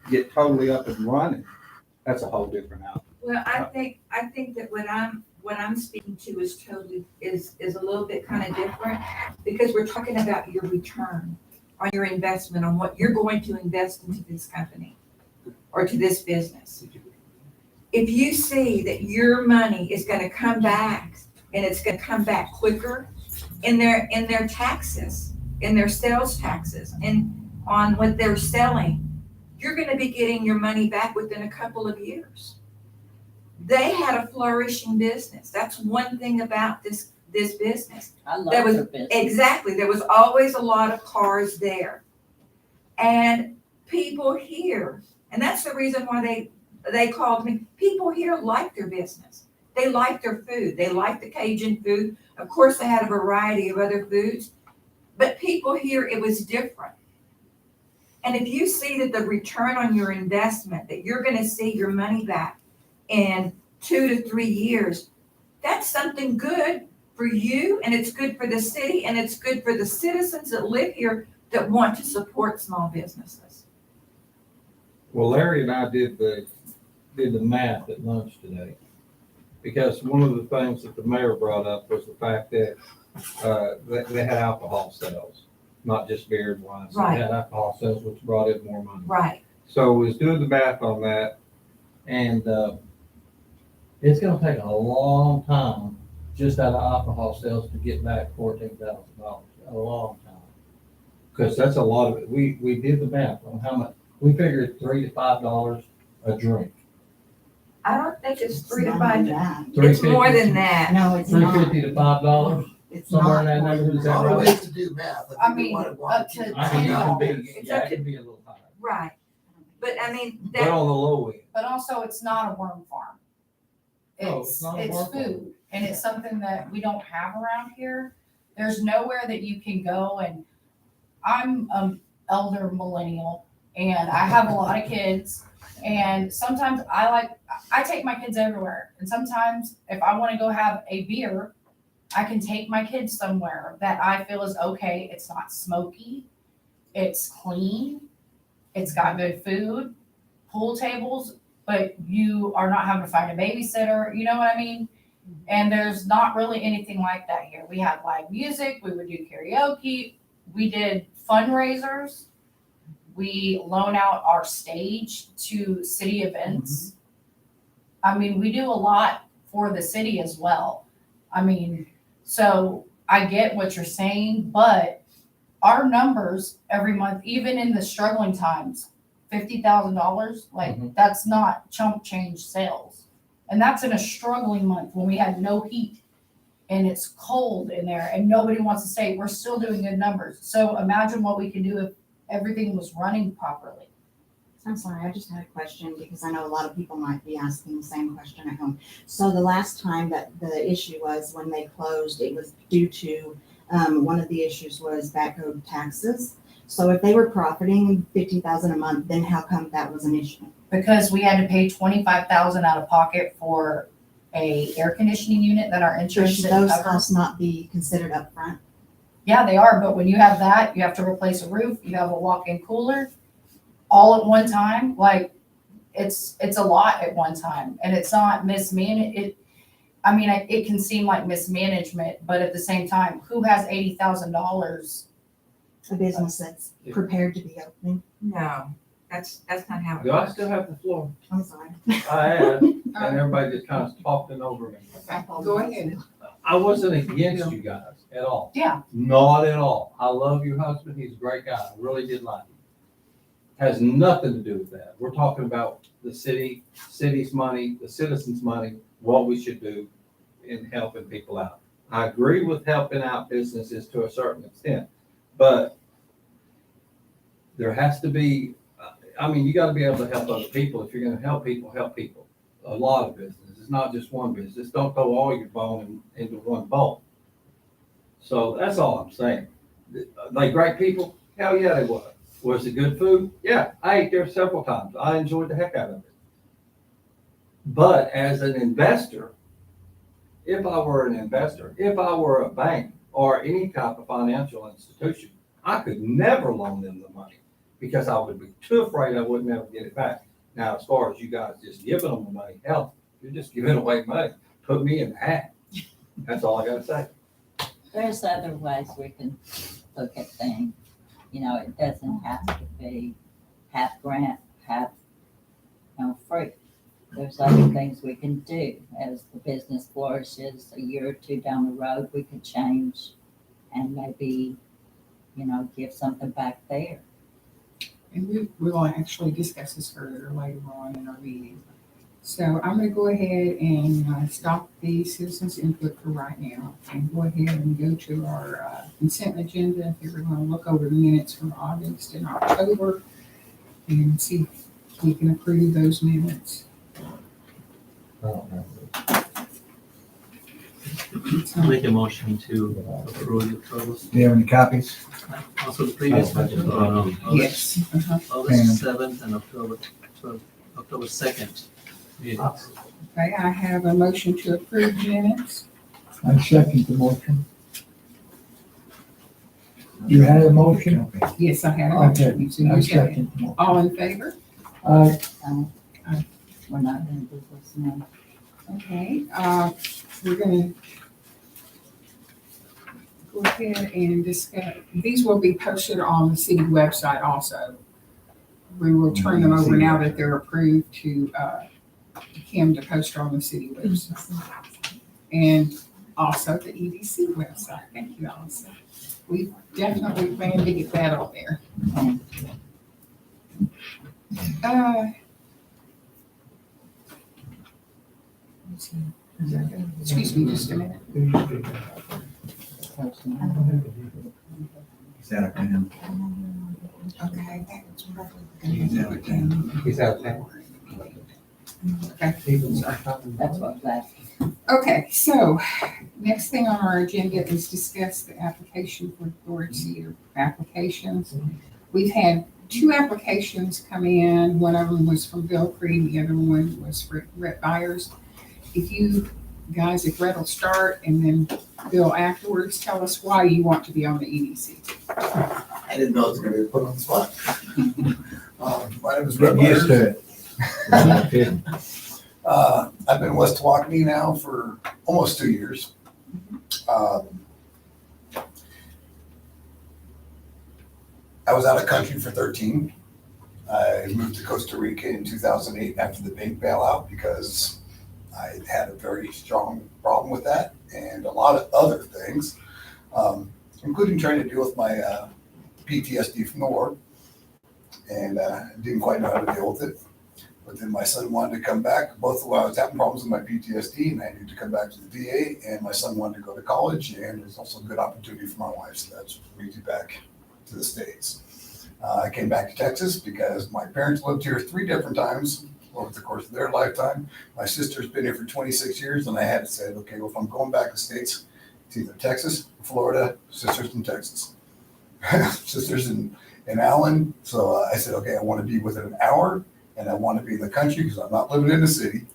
get totally up and running, that's a whole different outcome. Well, I think that what I'm speaking to is totally, is a little bit kind of different, because we're talking about your return on your investment, on what you're going to invest into this company or to this business. If you see that your money is gonna come back, and it's gonna come back quicker in their taxes, in their sales taxes, and on what they're selling, you're gonna be getting your money back within a couple of years. They had a flourishing business. That's one thing about this business. I love There was, their business. exactly, there was always a lot of cars there. And people here, and that's the reason why they called me, people here like their business. They like their food. They like the Cajun food. Of course, they had a variety of other foods, but people here, it was different. And if you see that the return on your investment, that you're gonna see your money back in 2 to 3 years, that's something good for you, and it's good for the city, and it's good for the citizens that live here that want to support small businesses. Well, Larry and I did the math at lunch today, because one of the things that the mayor brought up was the fact that they had alcohol sales, not just beer and wine. So Right. they had alcohol sales, which brought in more money. Right. So we was doing the math on that, and it's gonna take a long time just out of alcohol sales to get back $14,000, a long time. Because that's a lot of it. We did the math on how much, we figured $3 to $5 a drink. I don't think it's 3 to not 5. that. It's more than that. No, it's not. $3.50 to $5, It's somewhere in not that more neighborhood. Is than that All the right? ways to do math. I mean, up to I mean, it can be, It's yeah, up it to- can be a little higher, Right. But I mean, but that, on the low end. But also, it's not a worm farm. No, it's not a It's worm farm. food, and it's something that we don't have around here. There's nowhere that you can go, and I'm elder millennial, and I have a lot of kids, and sometimes I take my kids everywhere, and sometimes if I want to go have a beer, I can take my kids somewhere that I feel is okay. It's not smoky, it's clean, it's got good food, pool tables, but you are not having to find a babysitter, you know what I mean? And there's not really anything like that here. We had live music, we would do karaoke, we did fundraisers, we loan out our stage to city events. I mean, we do a lot for the city as well. I mean, so I get what you're saying, but our numbers every month, even in the struggling times, $50,000, like that's not chump change sales. And that's in a struggling month when we had no heat and it's cold in there and nobody wants to say, we're still doing good numbers. So imagine what we could do if everything was running properly. I'm sorry, I just had a question because I know a lot of people might be asking the same question at home. So the last time that the issue was when they closed, it was due to, one of the issues was backroad taxes. So if they were profiting $50,000 a month, then how come that was an issue? Because we had to pay $25,000 out of pocket for a air conditioning unit that our insurance Should didn't those cover. costs not be considered upfront? Yeah, they are, but when you have that, you have to replace a roof, you have a walk-in cooler, all at one time, like, it's a lot at one time, and it's not it can seem like mismanagement, but at the same time, who has $80,000? A business that's prepared to be opening? no, that's not how it Do I works. still have the floor? I'm sorry. I had, and everybody just kind of talking over me. Go ahead. I wasn't against you guys at all. Yeah. Not at all. I love your husband. He's a great guy. I really did like him. Has nothing to do with that. We're talking about the city's money, the citizens' money, what we should do in helping people out. I agree with helping out businesses to a certain extent, but there has to be, you gotta be able to help other people. If you're gonna help people, help people. A lot of business. It's not just one business. Don't throw all your bone into one bowl. So that's all I'm saying. They great people? Hell yeah, they were. Was it good food? Yeah, I ate there several times. I enjoyed the heck out of it. But as an investor, if I were a bank or any type of financial institution, I could never loan them the money because I would be too afraid I wouldn't ever get it back. Now, as far as you guys just giving them the money, hell, you're just giving away money. Put me in the hat. That's all I gotta say. There's other ways we can look at things. You know, it doesn't have to be half grant, half, free. There's other things we can do. As the business flourishes, a year or two down the road, we could change and maybe, give something back there. And we will actually discuss this further later on in our meeting. So I'm gonna go ahead and stop the citizens input for right now and go ahead and go to our consent agenda. If you're gonna look over the minutes from August and October and see if we can approve those minutes. I'll make a motion to approve those. Do you have any copies? Also the previous one, Yes. August 7th and October 12th, October 2nd. meetings. Okay, I have a motion to approve minutes. I second the motion. You had a motion? Yes, I have a Okay, motion. So I you second. second the motion. All in favor? We're not gonna do this now. Okay, we're gonna go ahead and discuss, these will be posted on the city website also. We will turn them over now that they're approved to Kim to post on the city website. And also the EDC website. Thank you, Allison. We definitely plan to get that on there. Excuse me just a minute. He's out of town. Okay. He's out of town. He's out of town. Okay. That's what that, Okay, so next thing on our agenda is discuss the application for George Cedar applications. We've had 2 applications come in. One of them was from Bill Creed, the other one was for Rhett Byers. If you guys, if Rhett will start and then Bill afterwards, tell us why you want to be on the EDC. I didn't know it was gonna be put on the spot. My name is Red Get used Myers. to it. I've been in West Tawakoni now for almost 2 years. I was out of country for 13. I moved to Costa Rica in 2008 after the bank bailout because I had a very strong problem with that and a lot of other things, including trying to deal with my PTSD from the war, and didn't quite know how to deal with it. But then my son wanted to come back. Both while I was having problems with my PTSD, and I needed to come back to the VA, and my son wanted to go to college, and there's also a good opportunity for my wife, so that's brings me back to the States. I came back to Texas because my parents lived here 3 different times over the course of their lifetime. My sister's been here for 26 years, and I had to say, okay, well, if I'm going back to the States, it's either Texas, Florida, sisters in Texas. Sisters in Allen, so I said, okay, I want to be within an hour, and I want to be in the country because I'm not living in the city.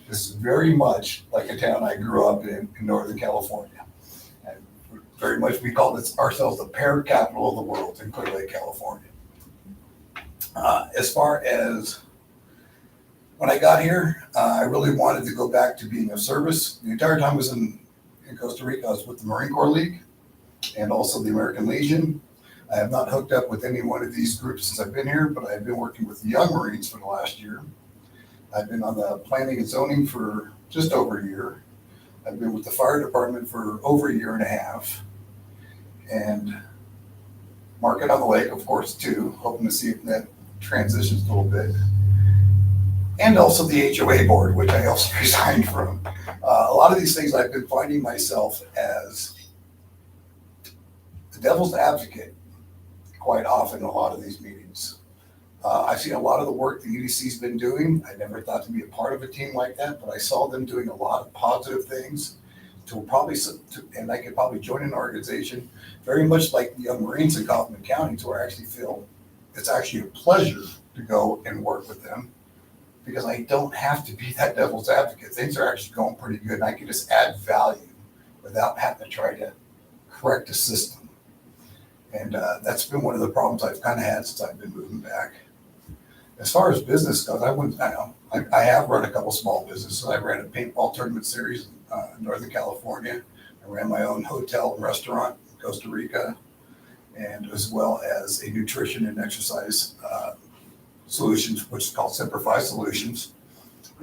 This is very much like a town I grew up in Northern California. And very much, we call this ourselves the pear capital of the world in Clear Lake, California. As far as when I got here, I really wanted to go back to being of service. The entire time I was in Costa Rica, I was with the Marine Corps League and also the American Legion. I have not hooked up with any one of these groups since I've been here, but I've been working with the Young Marines for the last year. I've been on the planning and zoning for just over a year. I've been with the fire department for over a year and a half. And Market on the Lake, of course, too, hoping to see if that transitions a little bit. And also the HOA board, which I also resigned from. A lot of these things I've been finding myself as the devil's advocate quite often in a lot of these meetings. I've seen a lot of the work the EDC's been doing. I never thought to be a part of a team like that, but I saw them doing a lot of positive things and I could probably join an organization very much like the Young Marines in Kaufman County, to where I actually feel it's actually a pleasure to go and work with them because I don't have to be that devil's advocate. Things are actually going pretty good and I can just add value without having to try to correct a system. And that's been one of the problems I've kind of had since I've been moving back. As far as business goes, I have run a couple small businesses. I ran a paintball tournament series in Northern California. I ran my own hotel and restaurant in Costa Rica, and as well as a nutrition and exercise solutions, which is called Simplify Solutions.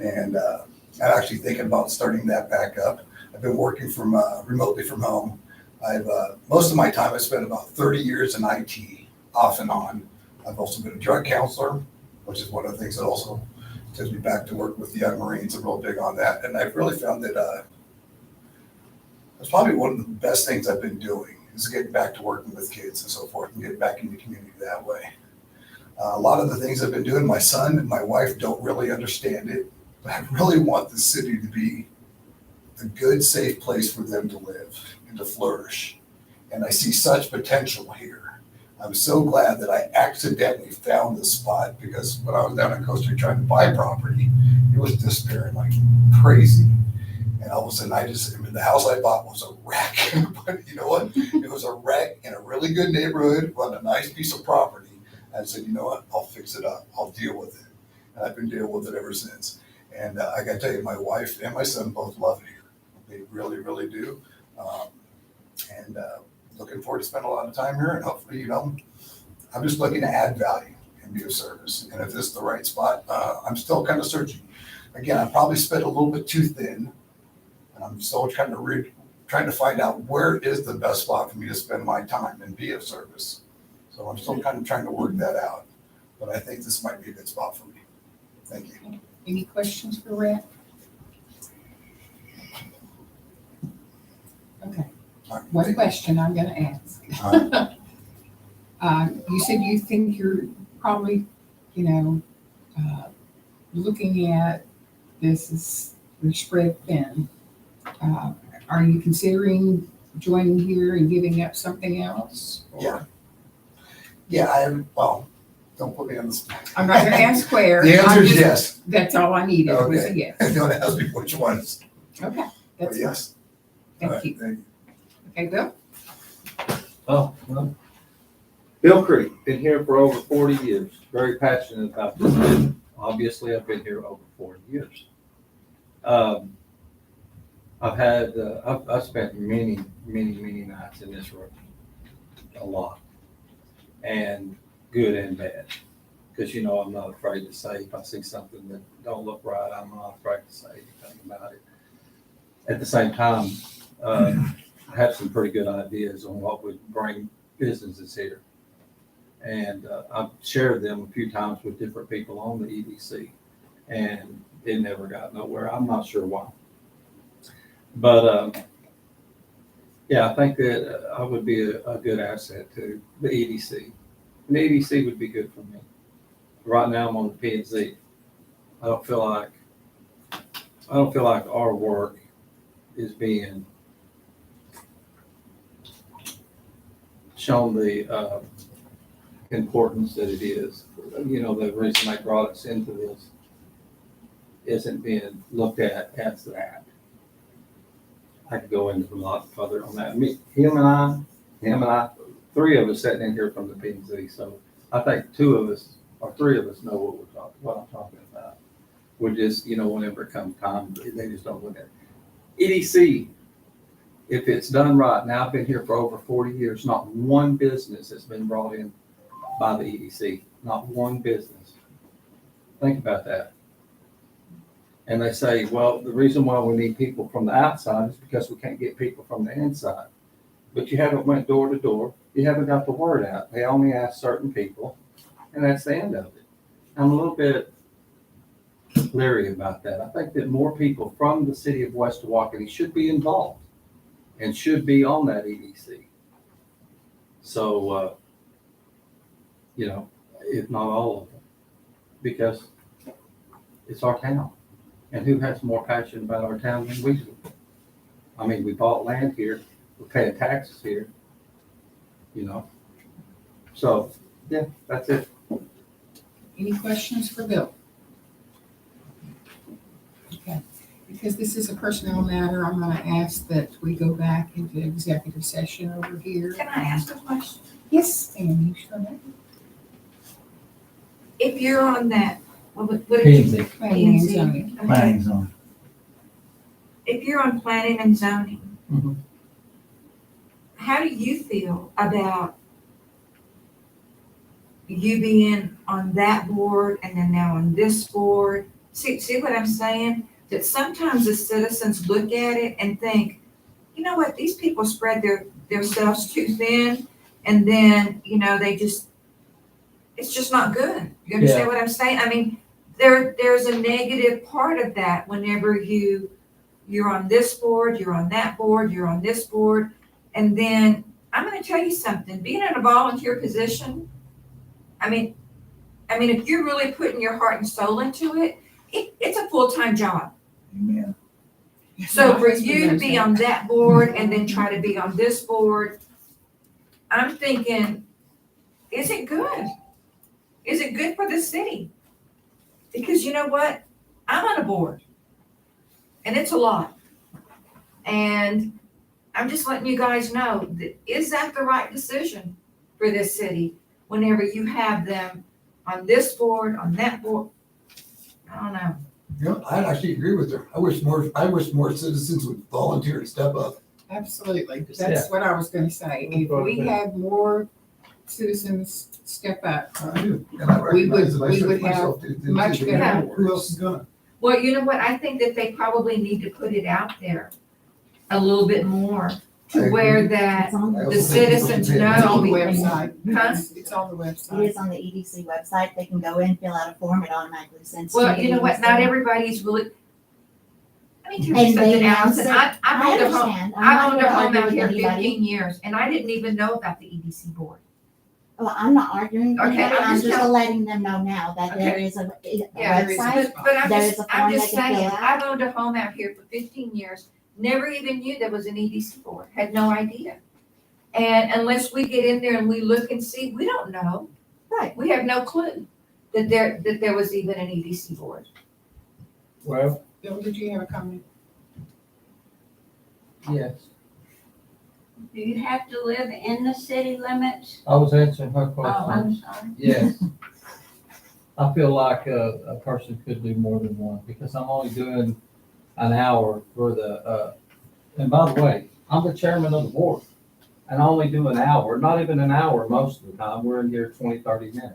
And I'm actually thinking about starting that back up. I've been working from remotely from home. I've most of my time I spent about 30 years in IT, off and on. I've also been a drug counselor, which is one of the things that also takes me back to work with the young Marines. I'm real big on that, and I've really found that that's probably one of the best things I've been doing is getting back to working with kids and so forth, and getting back in the community that way. A lot of the things I've been doing, my son and my wife don't really understand it, but I really want the city to be a good, safe place for them to live and to flourish. And I see such potential here. I'm so glad that I accidentally found this spot, because when I was down in Costa Rica trying to buy property, it was disappearing like crazy. And all of a sudden the house I bought was a wreck. But you know what? It was a wreck in a really good neighborhood on a nice piece of property. And I said, you know what? I'll fix it up. I'll deal with it. And I've been dealing with it ever since. And I got to tell you, my wife and my son both love it here. They really, really do. Looking forward to spend a lot of time here, and hopefully, you know, I'm just looking to add value and be of service. And if this is the right spot, I'm still kind of searching. Again, I probably spent a little bit too thin. And I'm still trying to find out where is the best spot for me to spend my time and be of service. So I'm still kind of trying to work that out. But I think this might be a good spot for me. Thank you. Any questions for Rhett? Okay, All right, one thank you. question I'm gonna ask. All right. You said you think you're probably, looking at this as you're spread thin. Are you considering joining here and giving up something else? Or- Yeah, well, don't put me on the spot. I'm not gonna ask where. The answer I'm is just- yes. That's all I needed was a Okay. yes. Don't ask me which ones. Okay, But that's, yes. All thank right, you. thank you. Okay, Bill? Oh, well, Bill Creek, been here for over 40 years, very passionate about this. Obviously, I've been here over 40 years. I've spent many nights in this room, a lot, and good and bad. Because, I'm not afraid to say, if I see something that don't look right, I'm not afraid to say anything about it. At the same time, I have some pretty good ideas on what would bring businesses here. And I've shared them a few times with different people on the EDC, and it never got nowhere. I'm not sure why. But yeah, I think that I would be a good asset to the EDC. And the EDC would be good for me. Right now I'm on the P&Z. I don't feel like our work is being shown the importance that it is. The reason they brought us into this isn't being looked at as that. I could go into a lot further on that. Him and I, three of us sitting in here from the P&Z. So I think two of us or three of us know what I'm talking about. We're just, whenever it comes time, they just don't win it. EDC, if it's done right, now I've been here for over 40 years, not one business has been brought in by the EDC, not one business. Think about that. And they say, well, the reason why we need people from the outside is because we can't get people from the inside. But you haven't went door to door. You haven't got the word out. They only ask certain people, and that's the end of it. I'm a little bit leery about that. I think that more people from the city of West Tawakoni should be involved and should be on that EDC. So, if not all of them, because it's our town. And who has more passion about our town than we do? I mean, we bought land here, we're paying taxes here, So, yeah, that's it. Any questions for Bill? Okay, because this is a personnel matter, I'm gonna ask that we go back into executive session over here. Can I ask a question? Yes, and you sure that. If you're on that, what did you say? Planning and zoning. Okay. Planning zone. If you're on planning and zoning, Mhm. how do you feel about you being on that board and then now on this board? See what I'm saying? That sometimes the citizens look at it and think, you know what, these people spread themselves too thin, and then, it's just not good. You understand what I'm saying? I mean, there's a negative part of that whenever you're on this board, you're on that board, you're on this board, and then, I'm gonna tell you something, being in a volunteer position, I mean, if you're really putting your heart and soul into it, it's a full-time job. Amen. So for you to be on that board and then try to be on this board, I'm thinking, is it good? Is it good for the city? Because you know what? I'm on a board. And it's a lot. And I'm just letting you guys know, that is that the right decision for this city? Whenever you have them on this board, on that board, I don't know. Yeah, I actually agree with her. I wish more citizens would volunteer and step up. Absolutely, that's what I was gonna say. If we had more citizens step up, I do. And I We would- recognize it. I we said would myself, much better Who else is gonna? Well, you know what? I think that they probably need to put it out there a little bit more I to agree. where that, It's on I the, also the think people should citizens pay know. it's on the attention. website. Huh? It's on the it website. is on the EDC website. They can go in, fill out a form, it automatically sends to Well, the you know what? EDC. Not everybody's really. Let me tell you And they something, announce Allison. it. I've I owned a home. understand. I'm I've not owned here a to home argue out with here anybody. 15 years, and I didn't even know about the EDC board. Well, I'm not arguing with Okay, anybody. I'm I'm just just tell- letting them know now that there is a Yeah, there is. website. But I'm There just, is a I'm form just they can saying, fill out. I've owned a home out here for 15 years, never even knew there was an EDC board, had no idea. And unless we get in there and we look and see, we don't know. Right. We have no clue that there was even an EDC board. Well, Bill, did you have a comment? yes, Do you have to live in the city limits? I was answering her Oh, question. I'm sorry. Yes. I feel like a person could do more than one, because I'm only doing an hour for and by the way, I'm the chairman of the board. And I only do an hour, not even an hour most of the time. We're in here 20, 30 minutes.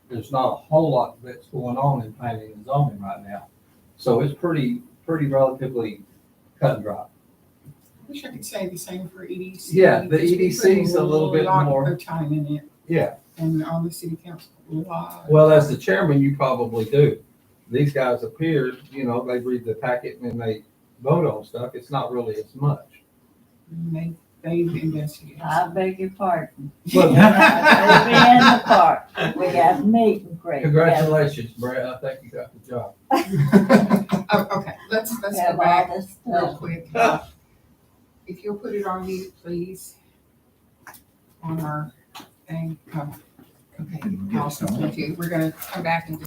There's not a whole lot that's going on in planning and zoning right now. So it's pretty relatively cut and dry. I wish I could say the same for EDC. Yeah, the because we EDC put is a little bit lot more- of time in it, Yeah. and on the city council, a lot. Well, as the chairman, you probably do. These guys appear, they read the packet and they vote on stuff. It's not really as much. They've investigated. I beg your pardon. Well, We're in the park. We got meet and greet. congratulations, Brett. I think you got the job. Oh, okay, let's We go have all back this real stuff. quick. If you'll put it on mute, please. On our thing. Oh, okay, awesome, thank you. We're gonna come back and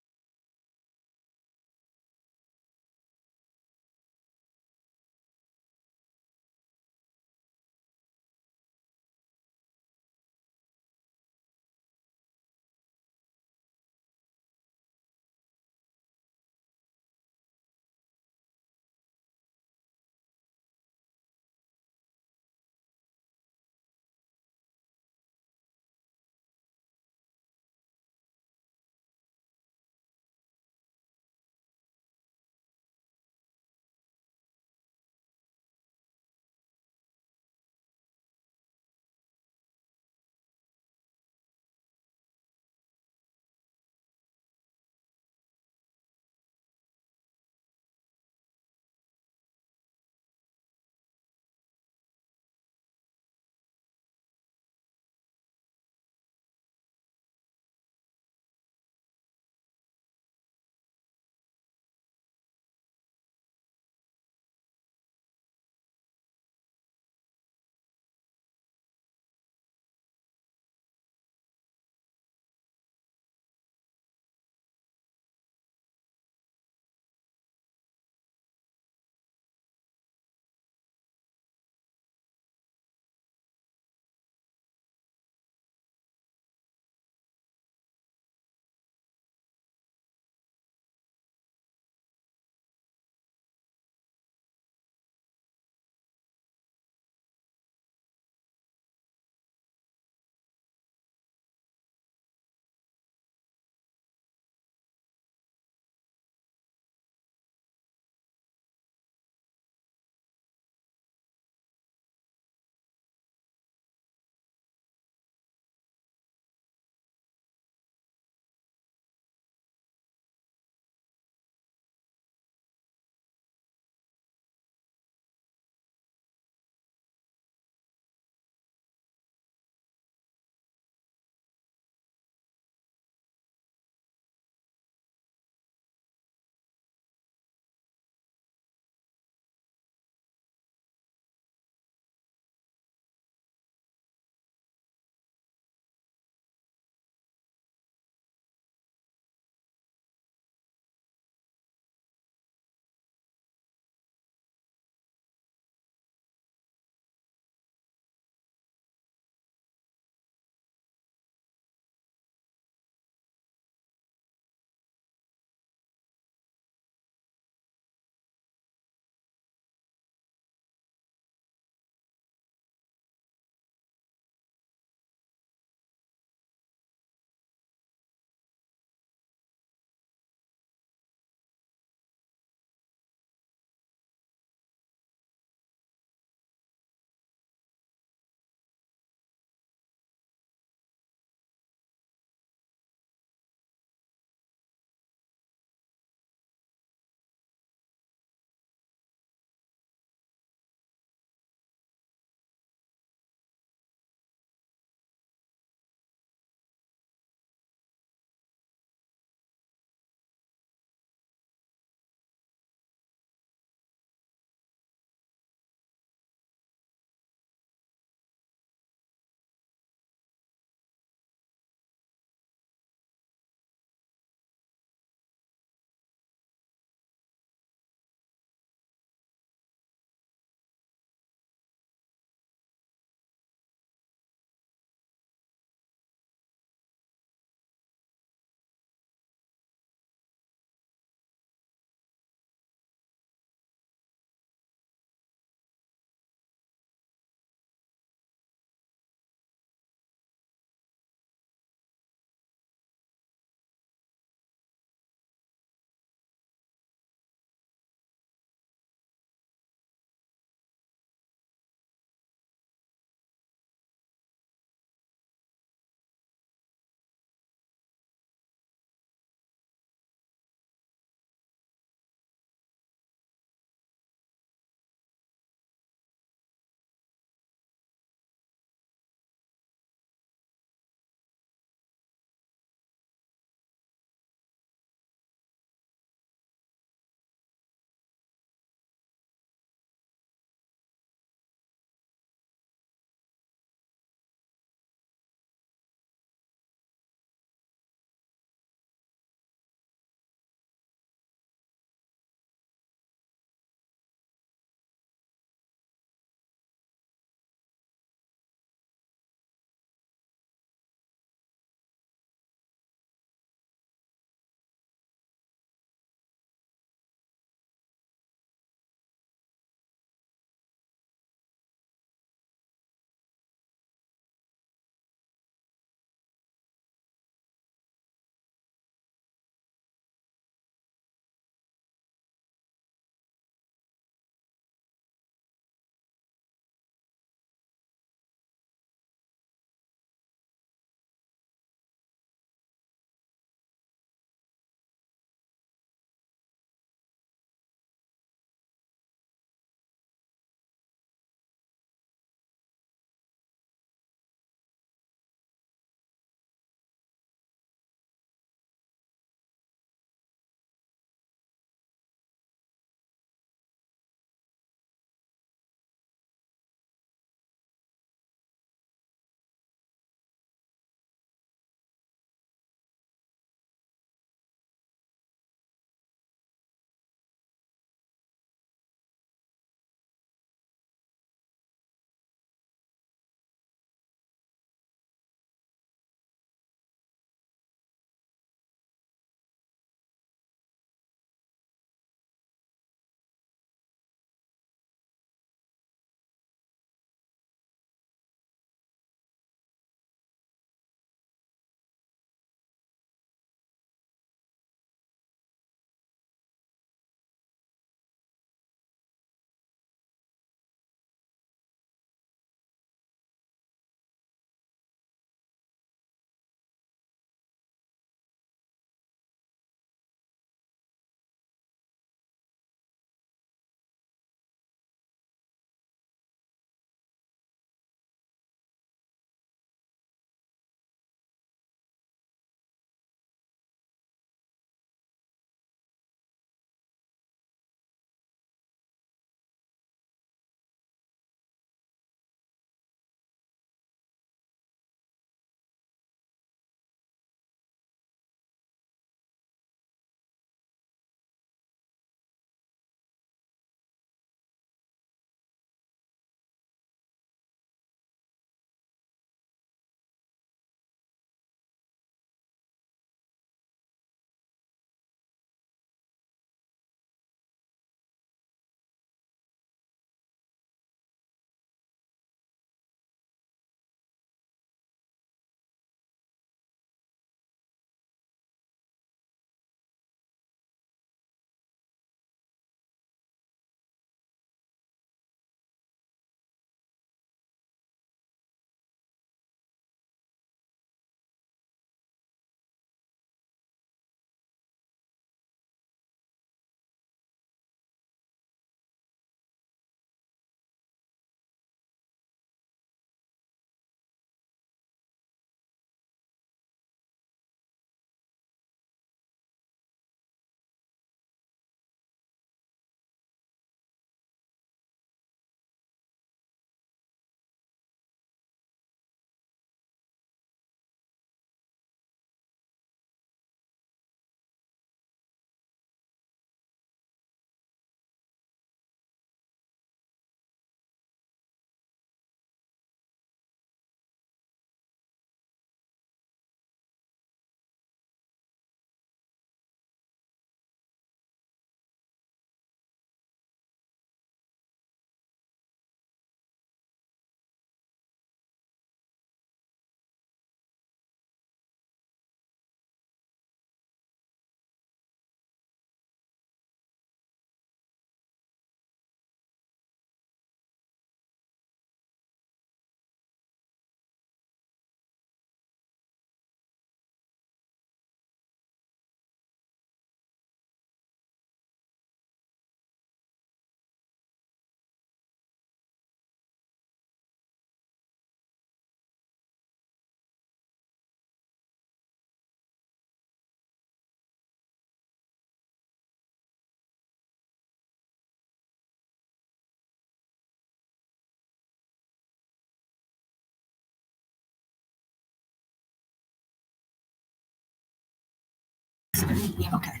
Okay.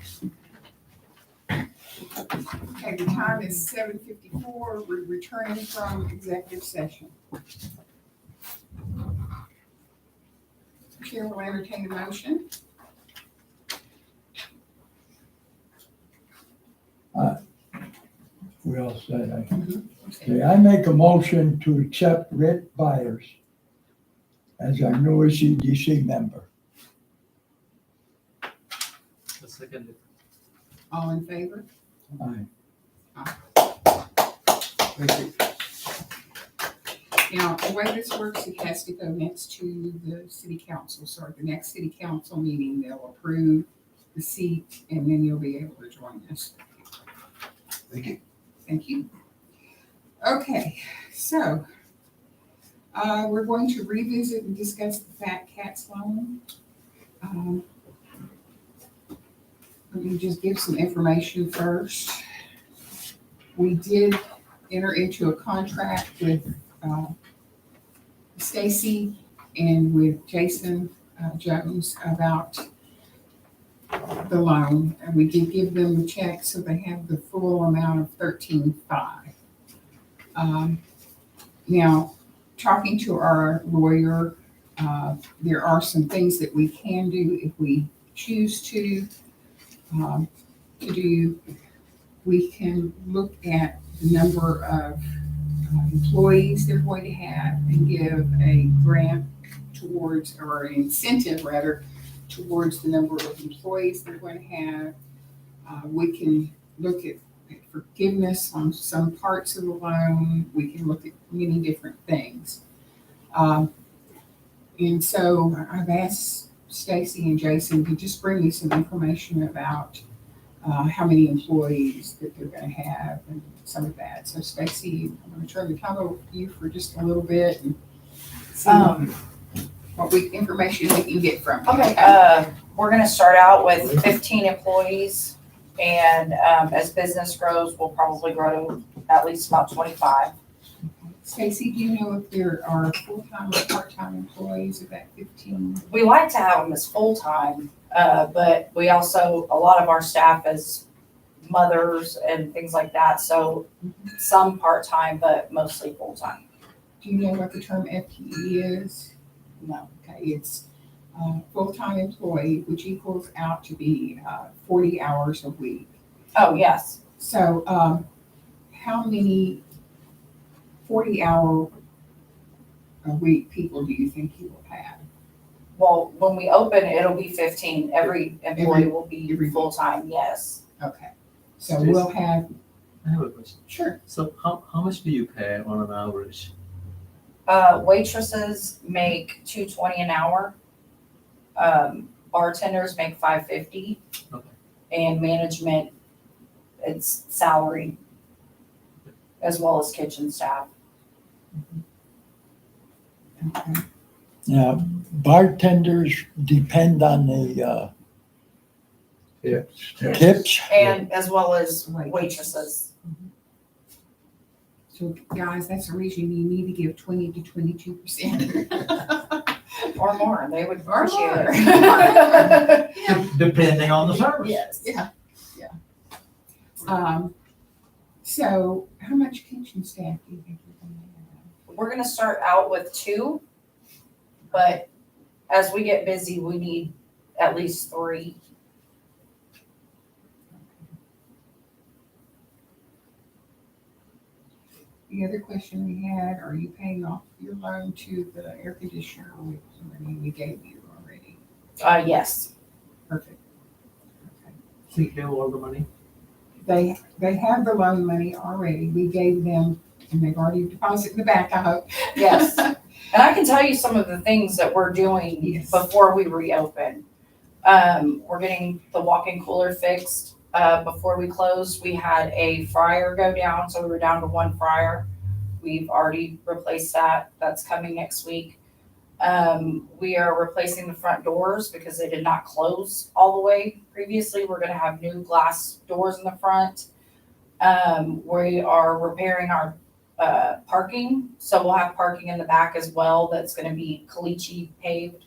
Okay, the time is 7:54. We're returning from executive session. Chair will entertain a motion. We all said, okay, I make a motion to accept Rick Byers as our newest EDC member. The second, All in favor? Aye. Now, the way this works, it has to go next to the city council. So at the next city council meeting, they'll approve the seat and then you'll be able to join us. Thank you. Thank you. Okay, so we're going to revisit and discuss the Fat Cats loan. Let me just give some information first. We did enter into a contract with Stacy and with Jason Jones about the loan. And we did give them the check, so they have the full amount of $13,500. Now, talking to our lawyer, there are some things that we can do if we choose to do. We can look at the number of employees they're going to have and give a grant towards, or an incentive rather, towards the number of employees they're going to have. We can look at forgiveness on some parts of the loan. We can look at many different things. And so I've asked Stacy and Jason to just bring me some information about how many employees that they're going to have and some of that. So Stacy, I'm going to turn the time over to you for just a little bit and see what information we can get from you. Okay, we're gonna start out with 15 employees, and as business grows, we'll probably grow to at least about 25. Stacy, do you know if there are full-time or part-time employees of that 15? We like to have them as full-time, but we also, a lot of our staff is mothers and things like that, so some part-time, but mostly full-time. Do you know what the term FTE is? No. Okay, it's full-time employee, which equals out to be 40 hours a week. Oh, yes. So how many 40-hour a week people do you think you will have? Well, when we open, it'll be 15. Every employee will be every- full-time, yes. Okay, so we'll have, I have a question. sure, So how much do you pay on an average? Waitresses make $2.20 an hour. Bartenders make $5.50. Okay. And management, it's salary as well as kitchen staff. okay. Now, bartenders depend on the tips. And as well as waitresses. So guys, that's the reason you need to give 20 to 22%. Or more, they would Or appreciate more. it. Depending on the service. Yes. Yeah. So how much kitchen staff do you think you're gonna have? We're gonna start out with 2, but as we get busy, we need at least 3. The other question we had, are you paying off your loan to the air conditioner with the money we gave you already? Yes. Perfect. Okay. So you have all the money? They have the loan money already. We gave them, and they've already deposited in the back, I hope. Yes. And I can tell you some of the things that we're doing Yes. before we reopen. We're getting the walk-in cooler fixed. Before we closed, we had a fryer go down, so we were down to 1 fryer. We've already replaced that. That's coming next week. We are replacing the front doors because they did not close all the way previously. We're gonna have new glass doors in the front. We are repairing our parking, so we'll have parking in the back as well. That's gonna be caliche paved.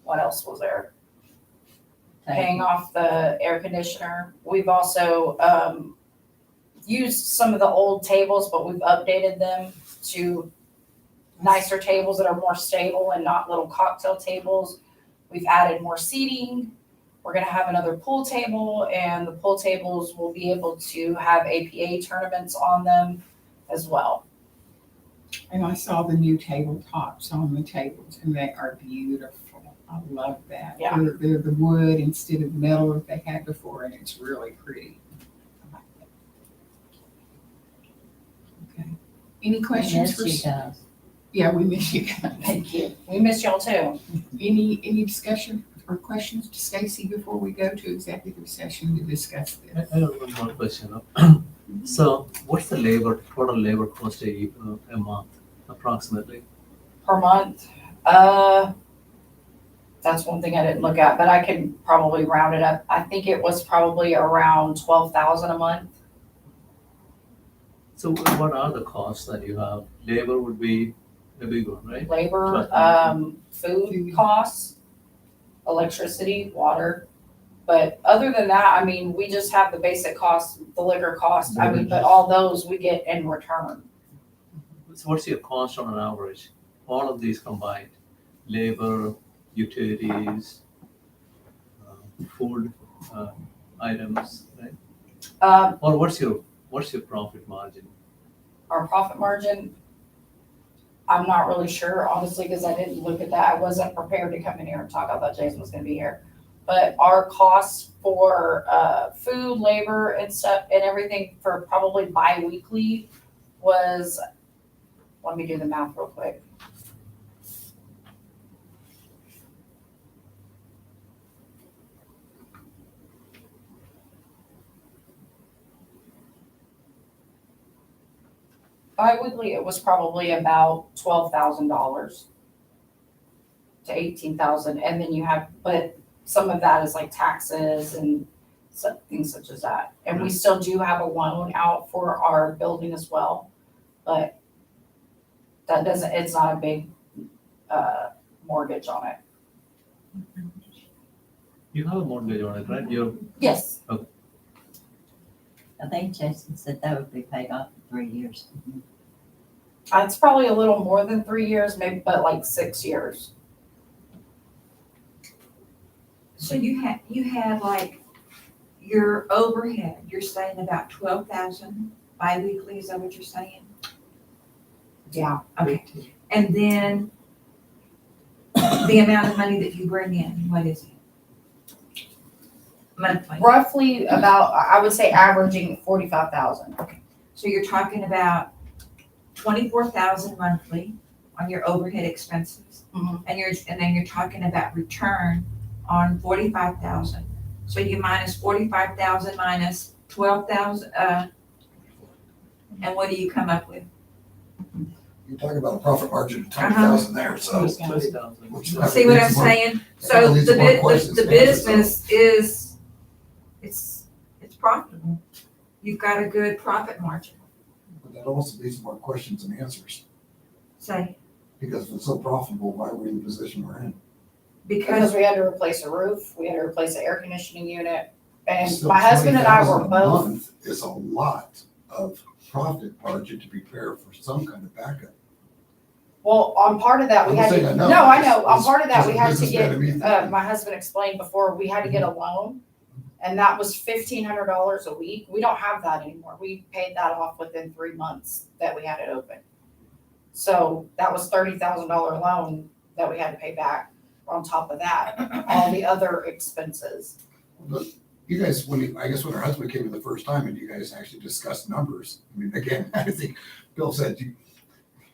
What else was there? paying off the air conditioner. We've also, used some of the old tables, but we've updated them to nicer tables that are more stable and not little cocktail tables. We've added more seating. We're gonna have another pool table, and the pool tables will be able to have APA tournaments on them as well. And I saw the new tabletops on the tables, and they are beautiful. I love that. Yeah. They're the wood instead of metal that they had before, and it's really pretty. I like it. Okay. Any questions for? Yes, you guys. Yeah, we miss you guys. Thank you. We miss y'all too. Any discussion or questions to Stacy before we go to executive session to discuss this? I have one more question. So what's the total labor cost a month approximately? Per month, that's one thing I didn't look at, but I can probably round it up. I think it was probably around 12,000 a month. So what are the costs that you have? Labor would be a big one, right? Labor, food costs, electricity, water. But other than that, I mean, we just have the basic costs, the liquor cost, I mean, but all those we get in return. So what's your cost on an average? All of these combined, labor, utilities, food items, right? Or what's your profit margin? Our profit margin, I'm not really sure, honestly, because I didn't look at that. I wasn't prepared to come in here and talk. I thought Jason was gonna be here. But our costs for food, labor and stuff and everything for probably bi-weekly was, let me do the math real quick. Bi-weekly, it was probably about $12,000 to $18,000, and then you have, but some of that is like taxes and things such as that. And we still do have a loan out for our building as well, but that doesn't, it's not a big mortgage on it. You have a mortgage on it, right? Yes. I think Jason said that would be paid off in 3 years. It's probably a little more than 3 years, maybe, but like 6 years. So you have like your overhead, you're saying about 12,000 bi-weekly, is that what you're saying? Yeah. Okay, and then the amount of money that you bring in, what is it? Monthly, Roughly about, I would say averaging 45,000. so you're talking about 24,000 monthly on your overhead expenses. Mhm. And then you're talking about return on 45,000. So you minus 45,000 minus 12,000, and what do you come up with? You're talking about a profit margin of 20,000 there, so. 20,000. which See that what I'm leads more- saying? that So leads the to more questions the to answer, so. business is, it's profitable. You've got a good profit margin. But that also leads to more questions and answers, Say, because if it's so profitable, why are we in the position we're in? Because because, we had to replace a roof, we had to replace the air conditioning unit, and Still, my husband and I were 20,000 a both. month is a lot of profit margin to prepare for some kind of backup. Well, on part of that, we I'm had to, saying I know. no, I know, on It's- part of that, it's we a had to business get, gotta be thinking. my husband explained before, we had to get a loan. And that was $1,500 a week. We don't have that anymore. We paid that off within 3 months that we had it open. So that was $30,000 loan that we had to pay back on top of that, all the other expenses. But you guys, I guess when her husband came in the first time and you guys actually discussed numbers, I mean, again, I think Bill said you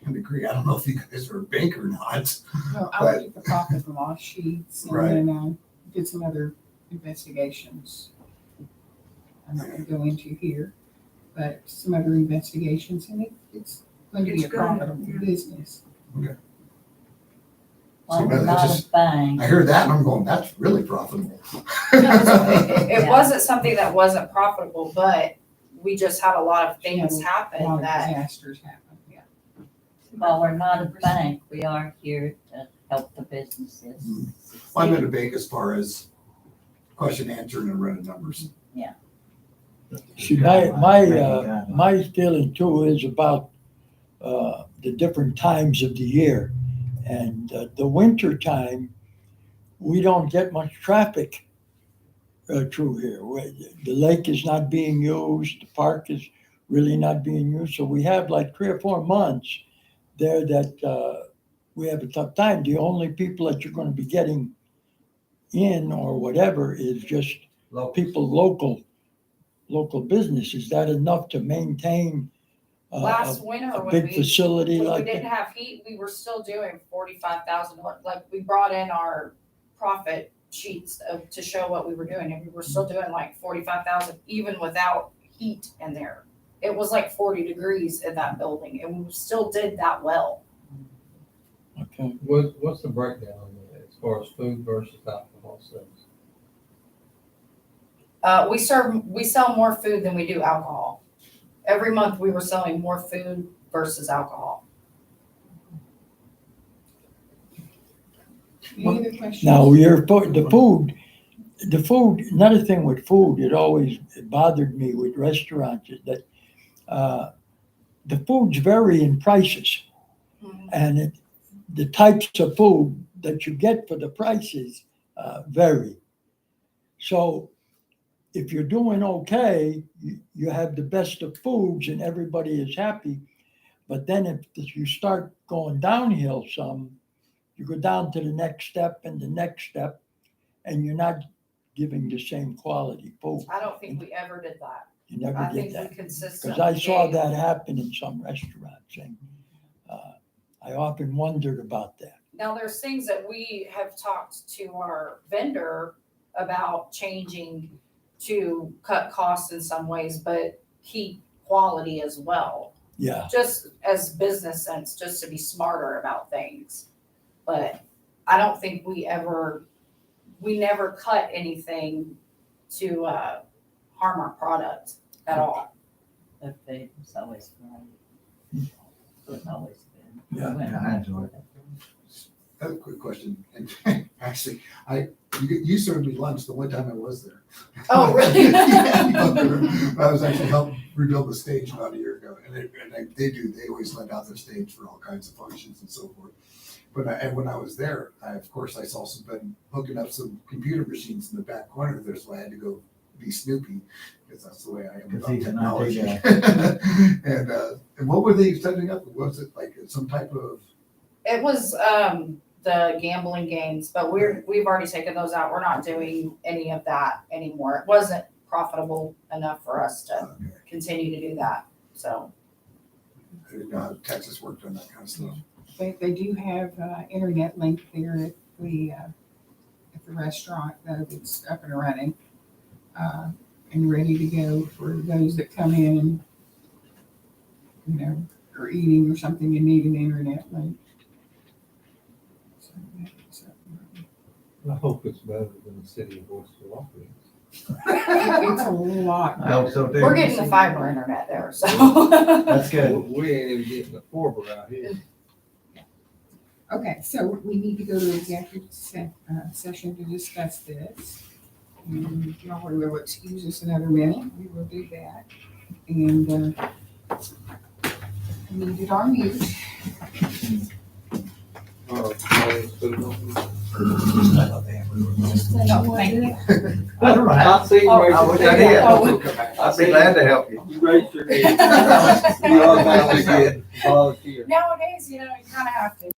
can agree. I don't know if you guys are a bank or not. No, I looked at the profit and loss sheets Right. and then did some other investigations. I'm not gonna go into here, but some other investigations, and it's going to be It's a good, profitable yeah. business. Well, that's we're not just- a bank. I hear that and I'm going, that's really profitable. It Yeah. wasn't something that wasn't profitable, but we just had a lot of things A lot happen of that, disasters happen, yeah. While we're not a bank, we are here to help the businesses. I'm in a bank as far as question answered and running numbers. See, my feeling too is about, the different times of the year. And, the winter time, we don't get much traffic, through here. The lake is not being used, the park is really not being used, so we have like 3 or 4 months there that, we have a tough time. The only people that you're gonna be getting in or whatever is just people, local business. Is that enough to maintain Last winter a when big we, facility when we like didn't that? have heat, we were still doing 45,000. Like we brought in our profit sheets to show what we were doing, and we were still doing like 45,000 even without heat in there. It was like 40 degrees in that building, and we still did that well. Okay, What's the breakdown on that as far as food versus alcohol sales? We sell more food than we do alcohol. Every month we were selling more food versus alcohol. Any other questions? now the food, another thing with food, it always bothered me with restaurants is that, the foods vary in prices. And the types of food that you get for the prices, vary. So if you're doing okay, you have the best of foods and everybody is happy. But then if you start going downhill some, you go down to the next step and the next step, and you're not giving the same quality food. I don't think we ever did that. You never I did think we that. consistently Because I saw gave- that happen in some restaurants, and I often wondered about that. Now, there's things that we have talked to our vendor about changing to cut costs in some ways, but keep quality as well. Yeah, Just as business sense, just to be smarter about things. But I don't think we never cut anything to harm our product at all. The food was always great. It's always been. Yeah, I enjoy it. I have a quick question, and actually, you served me lunch the one time I was there. Oh, really? I was actually helping rebuild the stage about a year ago, and they always lend out their stage for all kinds of functions and so forth. But when I was there, of course, I also been hooking up some computer machines in the back corner there, so I had to go be Snoopy, because that's the way I am Because about he's an technology. IT And what were they setting up? Was it like some type of? It was the gambling games, but we've already taken those out. We're not doing any of that anymore. It wasn't profitable enough for us to continue to do that. So I didn't know how Texas worked on that kind of stuff. They do have internet link there at the restaurant, though, that's up and running, and ready to go for those that come in and, are eating or something and need an internet link. So, I hope it's better than the city of Oyster Lake. it's a lot. I hope so too. we're getting the fiber internet there, so. That's good. We ain't even getting the fiber out here. Okay, so we need to go to executive session to discuss this. And y'all will excuse us another minute, we will do that. And needed our mute. Oh, No, thank you. I don't know how. I see you Oh, raise I your wish I hand. did. I'd be glad to help you. You raised your hand. You automatically get volunteer. Nowadays, you kind of have to.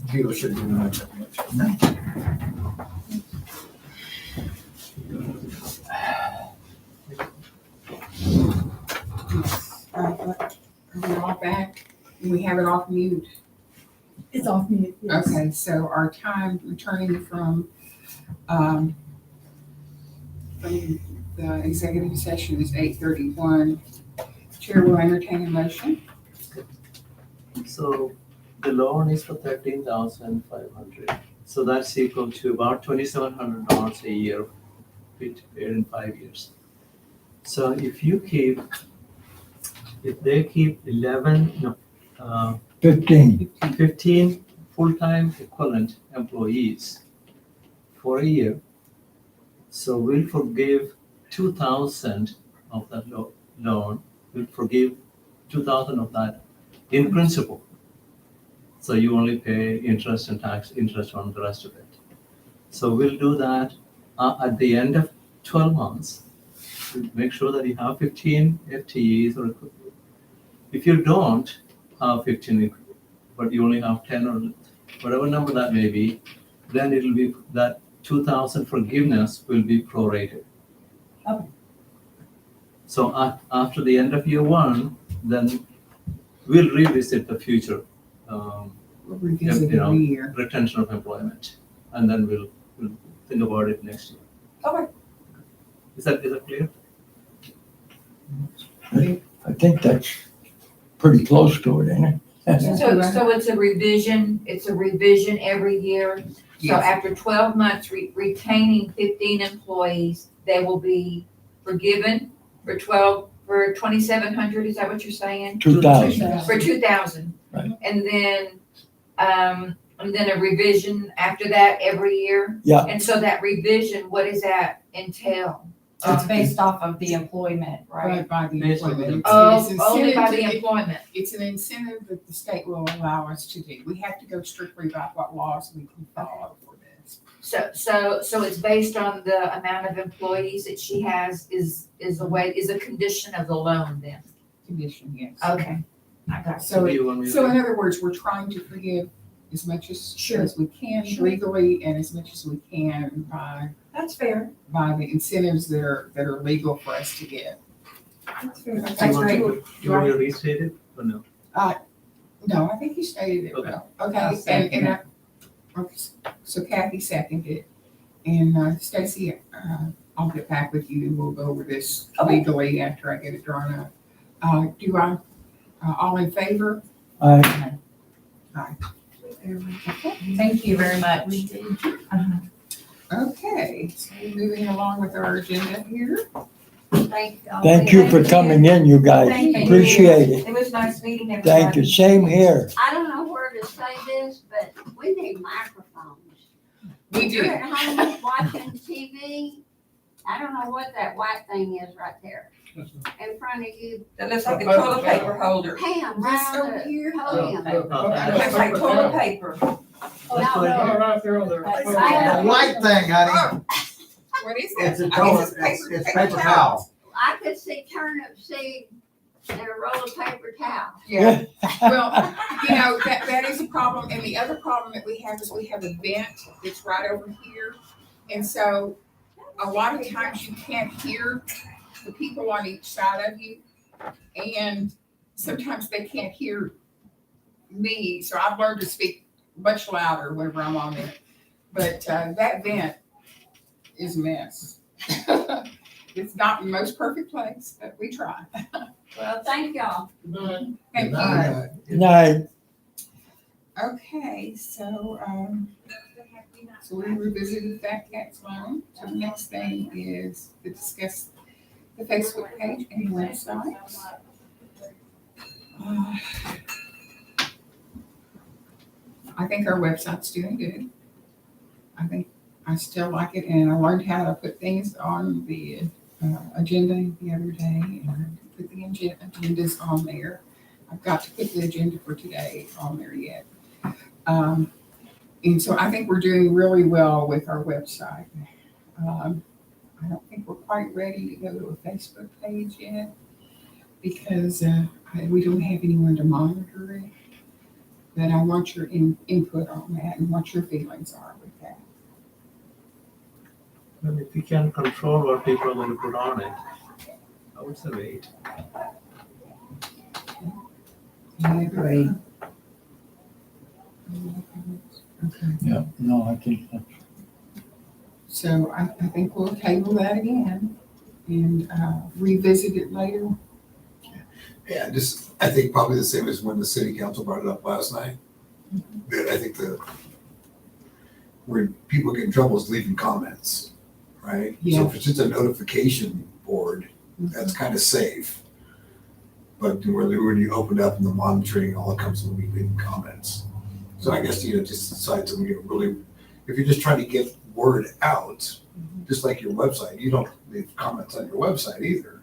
Computer should be running. Are we all back? We have it off mute. It's off mute. Okay, so our time returning from the executive session is 8:31. Chair will entertain a motion. So the loan is for 13,500. So that's equal to about $2,700 a year, paid in 5 years. So if they keep 15 full-time equivalent employees for a year, so we'll forgive 2,000 of that loan. We'll forgive 2,000 of that in principle. So you only pay interest and tax interest on the rest of it. So we'll do that at the end of 12 months. To make sure that you have 15 FTEs, or if you don't have 15, but you only have 10 or whatever number that may be, then it'll be that 2,000 forgiveness will be prorated. Okay. So after the end of year one, then we'll revisit the future We'll revisit every year. retention of employment, and then we'll think about it next year. Okay. Is that clear? I think that's pretty close to it, ain't it? So it's a revision every year. So Yes. after 12 months, retaining 15 employees, they will be forgiven for 2,700, is that what you're saying? 2,000. For 2,000. Right. And then a revision after that every year? Yeah. And so that revision, what does that entail? It's based off of the employment, right? By the Based on the employment. Oh, It's an only by the incentive to- employment. It's an incentive that the state will allow us to do. We have to go strictly by what laws we can follow for this. So it's based on the amount of employees that she has is a condition of the loan then? Condition, yes. Okay, I got it. So, Do you want me to- so in other words, we're trying to forgive as much as we can legally and as much as we can That's fair. by the incentives that are legal for us to get. That's fair. Do you That's want great. to- do you want me to restate it or no? No, I think you stated it Okay. well. I'll Okay, second okay, so Kathy seconded, and Stacy, I'll get back with you and we'll go over this Okay. legally after I get it drawn up. All in favor? I, Thank you very much. Okay, so moving along with our agenda here. thank you for coming in, you guys. Thank you. Appreciate it. It was nice meeting everybody. Thank you. Same here. I don't know where to say this, but we need microphones. We If you're do. at home watching TV, I don't know what that white thing is right there in front of you. That looks like a toilet paper holder. Pam, This round over the here? podium. It looks like toilet paper. No, Right there on The white thing, honey. What is that? It's a I toilet, guess it's paper paper towel. I could see turnip seed and a roll of paper towel. Yeah, well, that is a problem, and the other problem that we have is we have a vent that's right over here. And so a lot of times you can't hear the people on each side of you, and sometimes they can't hear me, so I've learned to speak much louder whenever I'm on there. But that vent is a mess. It's not the most perfect place, but we try. Well, thank y'all. Thank you. Good night. Okay, so we revisited that tax loan. So the next thing is to discuss the Facebook page and website. I think our website's doing good. I think I still like it, and I learned how to put things on the agenda the other day, and I put the agendas on there. I've got to put the agenda for today on there yet. And so I think we're doing really well with our website. I don't think we're quite ready to go to a Facebook page yet because we don't have anyone to monitor it. Then I want your input on that and what your feelings are with that. Well, if we can control what people are going to put on it, I would say wait. I agree. Okay, Yeah, no, I think that's so I think we'll table that again and revisit it later. Yeah, just, I think probably the same as when the city council brought it up last night. That I think where people get in trouble is leaving comments, right? So Yeah. if it's just a notification board, that's kind of safe. But when you open up and the monitoring, all that comes from leaving comments. So I guess, just decide to really, if you're just trying to get word out, just like your website, you don't leave comments on your website either.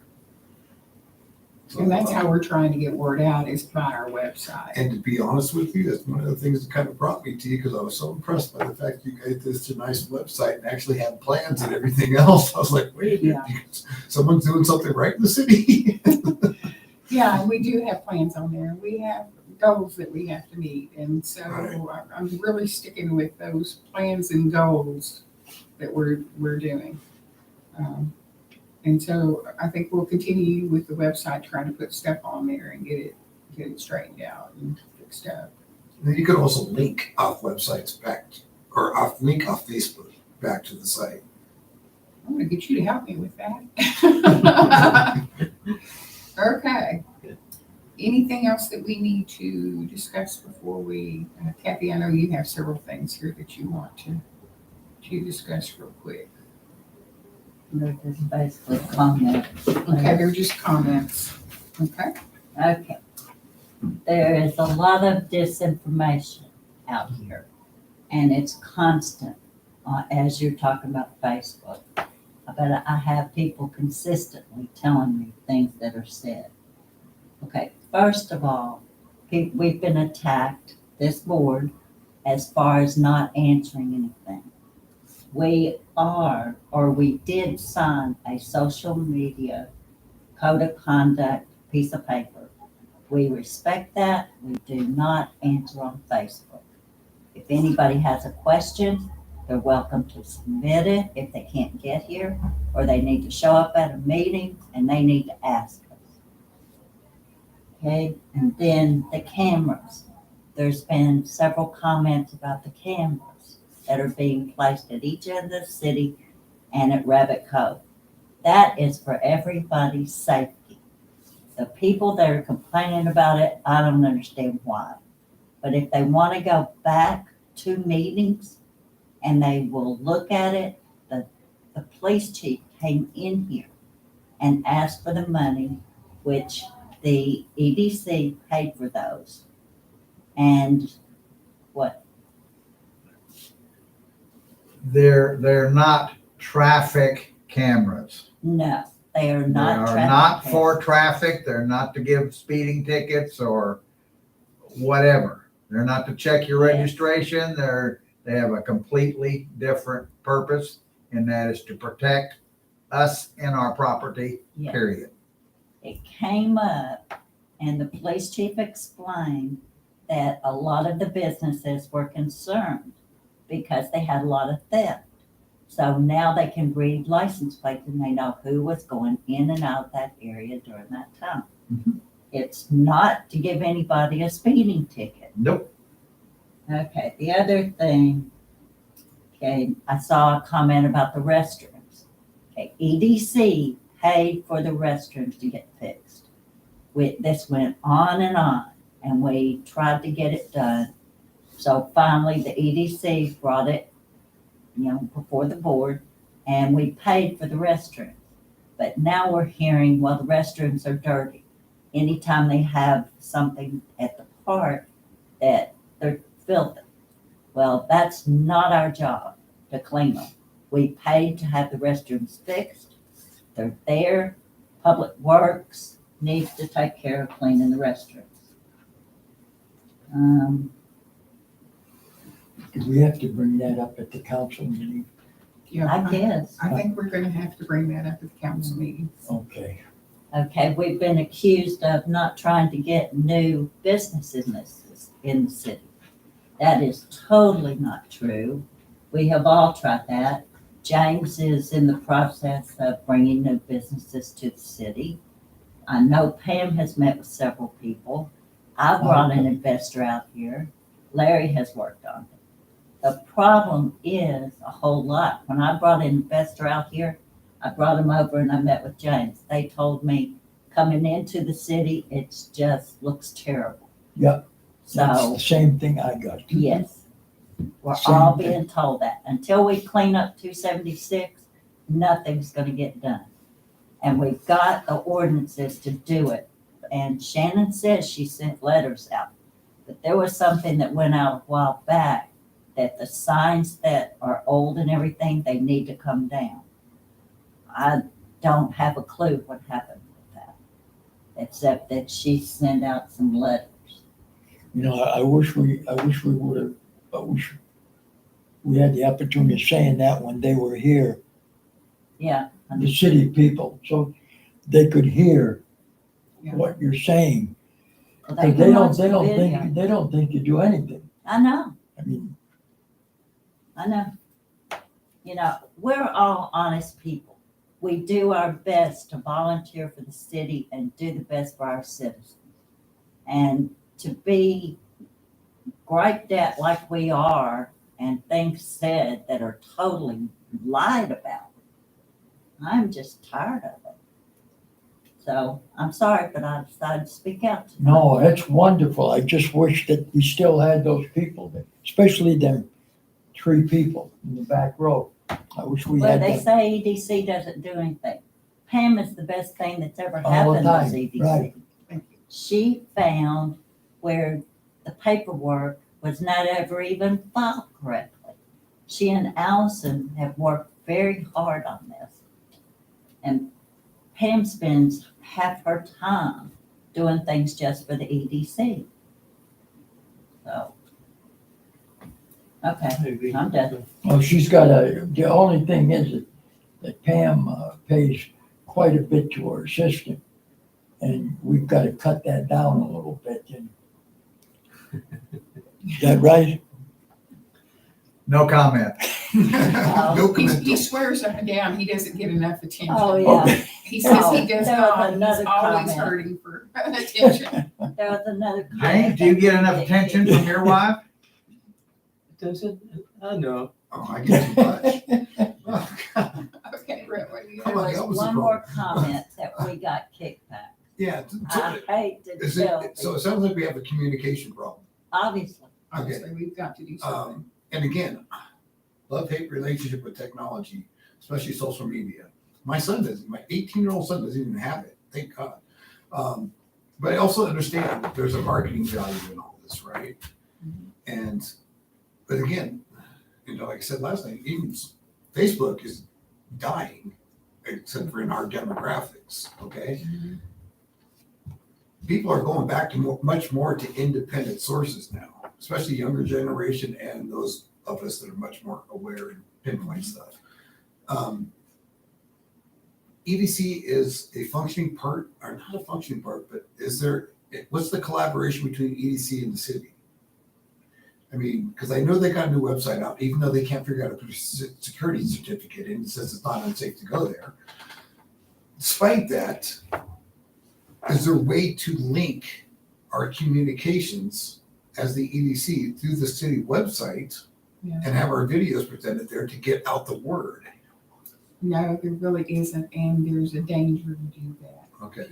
So, And that's how we're trying to get word out is by our website. And to be honest with you, that's one of the things that kind of brought me to you, because I was so impressed by the fact you guys did such a nice website and actually had plans and everything else. I was like, wait, Yeah. someone's doing something right in the city. Yeah, and we do have plans on there. We have goals that we have to meet. And so Right. I'm really sticking with those plans and goals that we're doing. And so I think we'll continue with the website, trying to put stuff on there and get it straightened out and fixed up. And you could also link off websites link off Facebook back to the site. I'm gonna get you to help me with that. Okay. Anything else that we need to discuss before we, Kathy, I know you have several things here that you want to discuss real quick. They're just basically comments. Okay, they're just comments. Okay. Okay. There is a lot of disinformation out here, and it's constant, as you're talking about Facebook. But I have people consistently telling me things that are said. Okay, first of all, we've been attacked, this board, as far as not answering anything. We did sign a social media code of conduct piece of paper. We respect that. We do not answer on Facebook. If anybody has a question, they're welcome to submit it if they can't get here, or they need to show up at a meeting and they need to ask us. Okay, and then the cameras. There's been several comments about the cameras that are being placed at each end of the city and at Rabbit Cove. That is for everybody's safety. The people that are complaining about it, I don't understand why. But if they want to go back to meetings and they will look at it, the police chief came in here and asked for the money, which the EDC paid for those. And what? They're not traffic cameras. No, they are They not are traffic not cameras. for traffic. They're not to give speeding tickets or whatever. They're not to check your Yes. registration. They have a completely different purpose, and that is to protect us and our property, Yeah. period. It came up and the police chief explained that a lot of the businesses were concerned because they had a lot of theft. So now they can read license plates and they know who was going in and out of that area during that time. Mhm. It's not to give anybody a speeding ticket. Nope. Okay, the other thing, okay, I saw a comment about the restrooms. Okay, EDC paid for the restrooms to get fixed. This went on, and we tried to get it done. So finally, the EDC brought it, before the board, and we paid for the restrooms. But now we're hearing, well, the restrooms are dirty. Anytime they have something at the park that they're filthy. Well, that's not our job to clean them. We paid to have the restrooms fixed. They're there. Public Works needs to take care of cleaning the restrooms. Do we have to bring that up at the council meeting? Yeah, I guess. I think we're gonna have to bring that up at the council meeting. Okay. Okay, we've been accused of not trying to get new businesses in the city. That is totally not true. We have all tried that. James is in the process of bringing new businesses to the city. I know Pam has met with several people. I brought an investor out here. Larry has worked on it. The problem is a whole lot. When I brought an investor out here, I brought him over and I met with James. They told me coming into the city, it just looks terrible. Yep. That's So, the same thing I got. yes, we're Same all thing. being told that. Until we clean up 276, nothing's gonna get done. And we've got the ordinances to do it. And Shannon says she sent letters out. But there was something that went out a while back, that the signs that are old and everything, they need to come down. I don't have a clue what happened with that, except that she sent out some letters. You know, I wish we would have, I wish we had the opportunity of saying that when they were here, Yeah, the city people, so they could hear Yeah. what you're saying. well, Because can watch the video. they don't think you do anything. I know. I mean, I know. You know, we're all honest people. We do our best to volunteer for the city and do the best for our citizens. And to be griped at like we are and things said that are totally lied about, I'm just tired of it. So I'm sorry, but I decided to speak out. tonight. no, it's wonderful. I just wish that we still had those people, especially them 3 people in the back row. I wish we Well, had they them say EDC doesn't do anything. Pam is the best thing that's ever all the happened time, with EDC. right. Thank you. She found where the paperwork was not ever even filed correctly. She and Allison have worked very hard on this. And Pam spends half her time doing things just for the EDC. So, okay, I agree. I'm done. Well, the only thing is that Pam pays quite a bit to her assistant. And we've got to cut that down a little bit. Is that right? No comment. No He comment. swears up and down, he doesn't get enough attention. Oh, yeah. He says Oh, he does there was not, he's another always comment. hurting for attention. There was another comment. James, do you that get we enough didn't attention get. from your wife? Attention? I know. Oh, I get too much. Okay, Brett, what do you How There about have? that was was the one more problem. comment that we got kicked back. Yeah, I hate to is tell it, so people, it sounds like we have a communication problem. obviously. Obviously, we've got to do something. And again, love-hate relationship with technology, especially social media. My 18-year-old son doesn't even have it, thank God. But I also understand that there's a marketing value in all this, right? But again, like I said last night, even Facebook is dying, except for in our demographics, okay? People are going back to much more to independent sources now, especially younger generation and those of us that are much more aware and pinpoint stuff. EDC is a functioning part, or not a functioning part, but what's the collaboration between EDC and the city? I mean, because I know they got a new website out, even though they can't figure out to put a security certificate in, it says it's not unsafe to go there. Despite that, is there a way to link our communications as the EDC through the city website Yeah. and have our videos presented there to get out the word? No, there really isn't, and there's a danger to do that. Okay.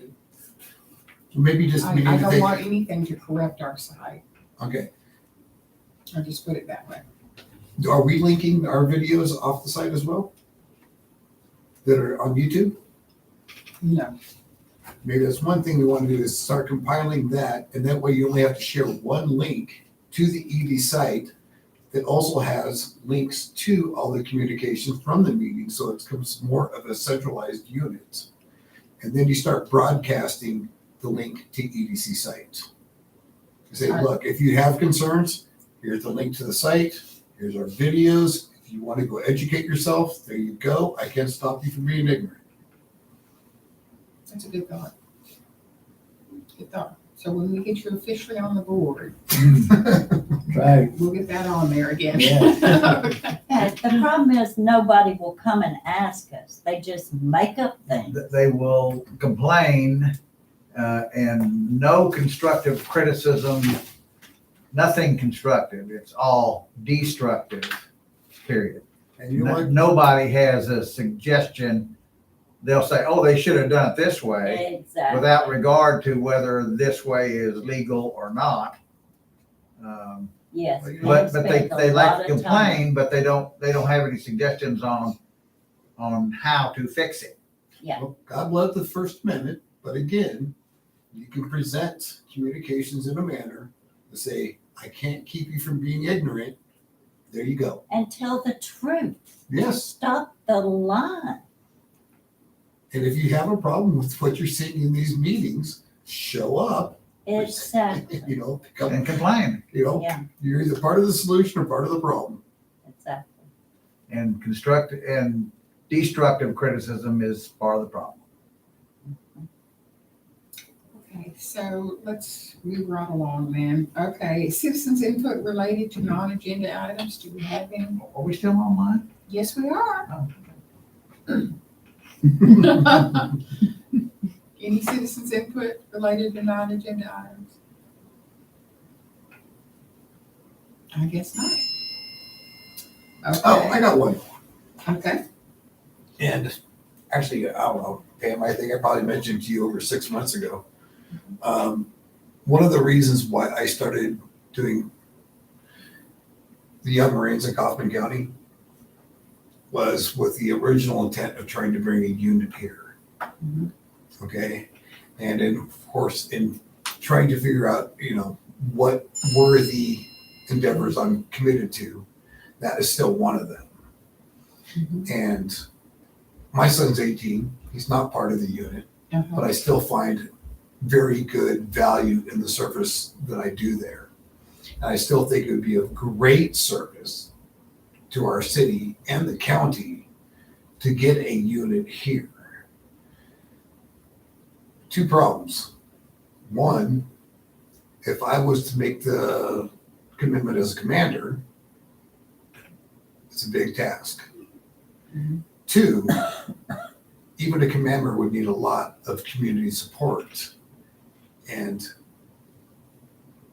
Maybe just, we I need to don't want think, anything to corrupt our site. okay. I'll just put it that way. Are we linking our videos off the site as well? That are on YouTube? No, Maybe that's one thing we want to do is start compiling that, and that way you only have to share one link to the ED site that also has links to all the communications from the meeting, so it becomes more of a centralized unit. And then you start broadcasting the link to EDC site. You say, look, if you have concerns, here's the link to the site, here's our videos. If you want to go educate yourself, there you go. I can't stop you from being ignorant. That's a good thought. Good thought. So when we get you officially on the board, Right, we'll get that on there again. Yeah. Okay. Yeah, the problem is nobody will come and ask us. They just make up things. They will complain, and no constructive criticism, nothing constructive. It's all destructive, period. And you know what? Nobody has a suggestion. They'll say, oh, they should have done it this way, Exactly. without regard to whether this way is legal or not. Yes. But they spend a like lot to of time. complain, but they don't have any suggestions on how to fix it. Well, God love the First Amendment, but again, you can present communications in a manner to say, I can't keep you from being ignorant. There you go. And tell the truth. Yes. Stop the lie. And if you have a problem with what you're seeing in these meetings, show up, Exactly. you know, come, And complain. you know, Yeah. you're either part of the solution or part of the problem. Exactly. And destructive criticism is part of the problem. Okay, so let's move right along then. Okay, citizens input related to non-agenda items. Do we have any? Are we still online? Yes, we are. Any citizens input related to non-agenda items? I guess not. Oh, I Okay, got one. okay. And actually, I don't know, Pam, I think I probably mentioned to you over 6 months ago. One of the reasons why I started doing the Young Marines in Kaufman County was with the original intent of trying to bring a unit here. Mhm. Okay? And then, of course, in trying to figure out, you know, what were the endeavors I'm committed to, that is still one of them. Mhm. And my son's 18, he's not part of the unit, Uh-huh. but I still find very good value in the service that I do there. And I still think it would be of great service to our city and the county to get a unit here. Two problems. One, if I was to make the commitment as a commander, it's a big task. Mhm. Two, even a commander would need a lot of community support. And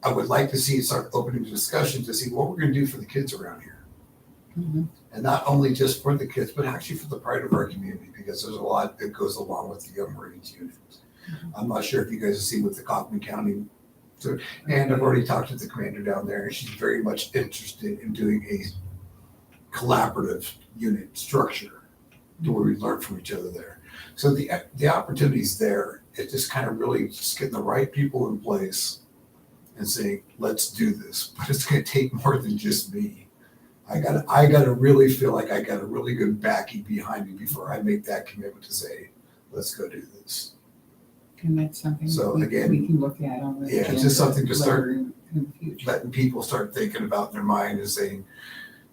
I would like to see it start opening the discussion to see what we're gonna do for the kids around here. Mhm. And not only just for the kids, but actually for the pride of our community, because there's a lot that goes along with the Young Marines unit. I'm not sure if you guys have seen with the Kaufman County. So, and I've already talked to the commander down there, and she's very much interested in doing a collaborative unit structure to where we learn from each other there. So the opportunity's there. It's just kind of really just getting the right people in place and saying, let's do this. But it's gonna take more than just me. I gotta really feel like I got a really good backing behind me before I make that commitment to say, let's go do this. And that's something So we again, can look at on the. yeah, it's just something to start later in the future. letting people start thinking about their mind and saying,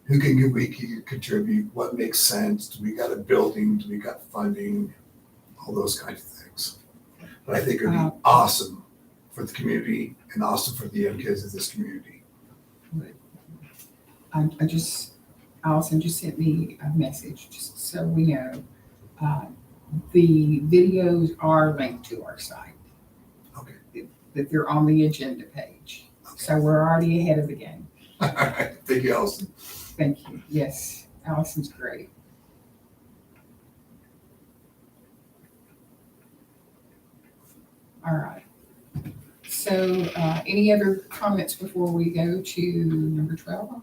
who can we contribute? What makes sense? Do we got a building? Do we got funding? All those kinds of things. But I think it'd be awesome for the community and awesome for the young kids of this community. Allison just sent me a message, just so we know. The videos are linked to our site. Okay. That they're on the agenda page. So we're already ahead of the game. All right. Thank you, Allison. Thank you. Yes, Allison's great. All right. So, any other comments before we go to number 12?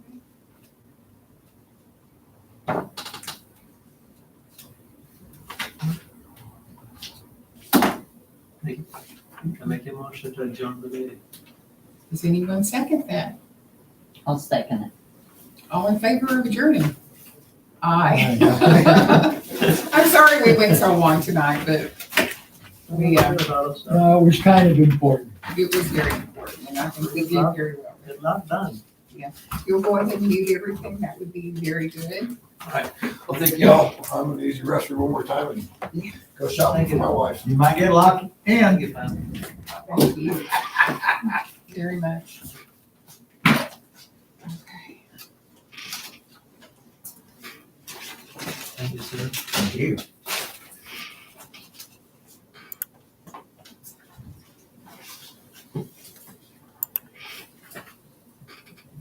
I make a motion to adjourn the meeting. Does anyone second that? I'll second it. All in favor of adjourning? Aye. I'm sorry we went so long tonight, but we, It was kind of important. it was very important, and I think we did very well. It's not done. You'll go ahead and mute everything, that would be very good. Well, thank y'all. I'm gonna use the restroom one more time and go shopping for my wife. You might get locked in. Thank you very much. Okay. Thank you, sir. Thank you.